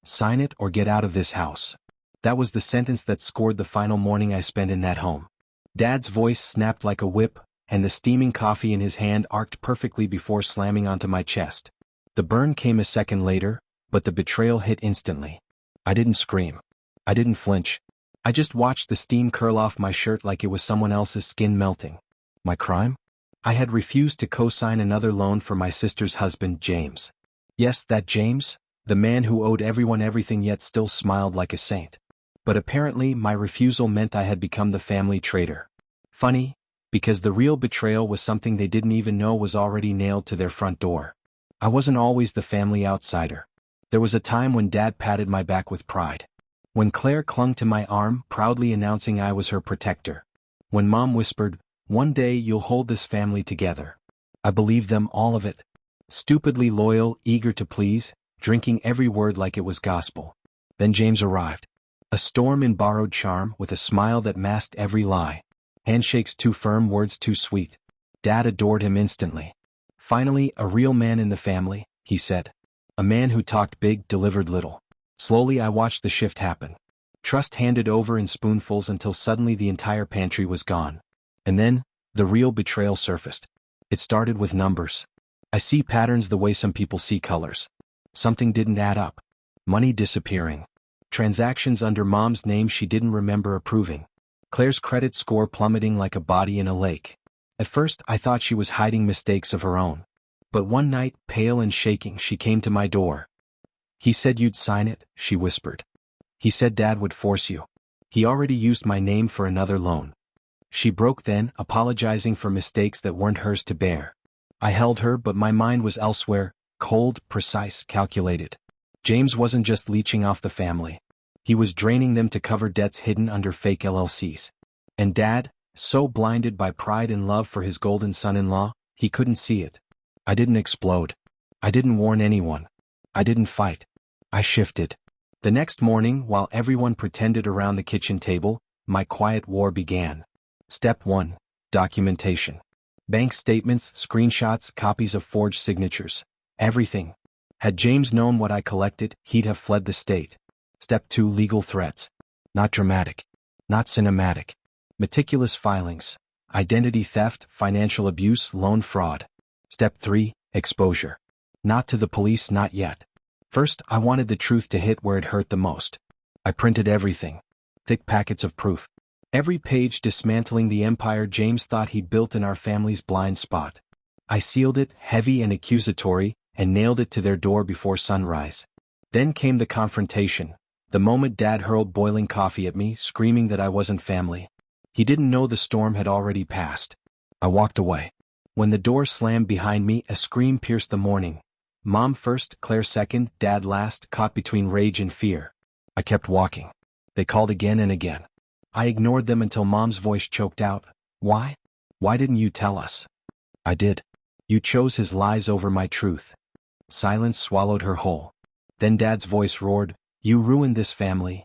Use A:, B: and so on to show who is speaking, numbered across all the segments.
A: Sign it or get out of this house. That was the sentence that scored the final morning I spent in that home. Dad's voice snapped like a whip, and the steaming coffee in his hand arced perfectly before slamming onto my chest. The burn came a second later, but the betrayal hit instantly. I didn't scream. I didn't flinch. I just watched the steam curl off my shirt like it was someone else's skin melting. My crime? I had refused to co-sign another loan for my sister's husband, James. Yes, that James, the man who owed everyone everything yet still smiled like a saint. But apparently my refusal meant I had become the family traitor. Funny, because the real betrayal was something they didn't even know was already nailed to their front door. I wasn't always the family outsider. There was a time when Dad patted my back with pride. When Claire clung to my arm, proudly announcing I was her protector. When Mom whispered, "One day you'll hold this family together." I believed them, all of it. Stupidly loyal, eager to please, drinking every word like it was gospel. Then James arrived. A storm in borrowed charm, with a smile that masked every lie. Handshakes too firm, words too sweet. Dad adored him instantly. Finally, a real man in the family, he said. A man who talked big, delivered little. Slowly I watched the shift happen. Trust handed over in spoonfuls until suddenly the entire pantry was gone. And then, the real betrayal surfaced. It started with numbers. I see patterns the way some people see colors. Something didn't add up. Money disappearing. Transactions under Mom's name she didn't remember approving. Claire's credit score plummeting like a body in a lake. At first I thought she was hiding mistakes of her own. But one night, pale and shaking, she came to my door. "He said you'd sign it," she whispered. "He said Dad would force you. He already used my name for another loan." She broke then, apologizing for mistakes that weren't hers to bear. I held her, but my mind was elsewhere, cold, precise, calculated. James wasn't just leeching off the family. He was draining them to cover debts hidden under fake LLCs. And Dad, so blinded by pride and love for his golden son-in-law, he couldn't see it. I didn't explode. I didn't warn anyone. I didn't fight. I shifted. The next morning, while everyone pretended around the kitchen table, my quiet war began. Step 1. Documentation. Bank statements, screenshots, copies of forged signatures. Everything. Had James known what I collected, he'd have fled the state. Step 2. Legal threats. Not dramatic. Not cinematic. Meticulous filings. Identity theft, financial abuse, loan fraud. Step 3. Exposure. Not to the police, not yet. First, I wanted the truth to hit where it hurt the most. I printed everything. Thick packets of proof. Every page dismantling the empire James thought he'd built in our family's blind spot. I sealed it, heavy and accusatory, and nailed it to their door before sunrise. Then came the confrontation. The moment Dad hurled boiling coffee at me, screaming that I wasn't family. He didn't know the storm had already passed. I walked away. When the door slammed behind me, a scream pierced the morning. Mom first, Claire second, Dad last, caught between rage and fear. I kept walking. They called again and again. I ignored them until Mom's voice choked out, "Why? Why didn't you tell us?" I did. You chose his lies over my truth. Silence swallowed her whole. Then Dad's voice roared, "You ruined this family."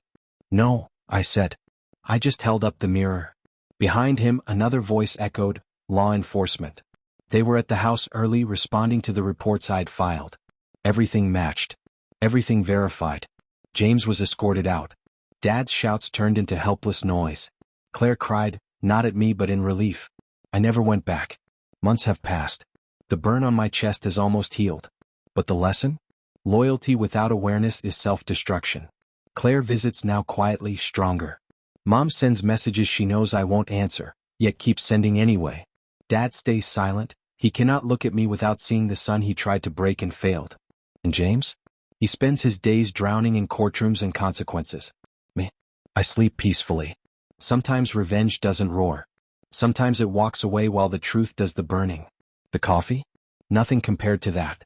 A: "No," I said. I just held up the mirror. Behind him, another voice echoed, "Law enforcement." They were at the house early, responding to the reports I'd filed. Everything matched. Everything verified. James was escorted out. Dad's shouts turned into helpless noise. Claire cried, not at me but in relief. I never went back. Months have passed. The burn on my chest has almost healed. But the lesson? Loyalty without awareness is self-destruction. Claire visits now quietly, stronger. Mom sends messages she knows I won't answer, yet keeps sending anyway. Dad stays silent. He cannot look at me without seeing the son he tried to break and failed. And James? He spends his days drowning in courtrooms and consequences. Me? I sleep peacefully. Sometimes revenge doesn't roar. Sometimes it walks away while the truth does the burning. The coffee? Nothing compared to that.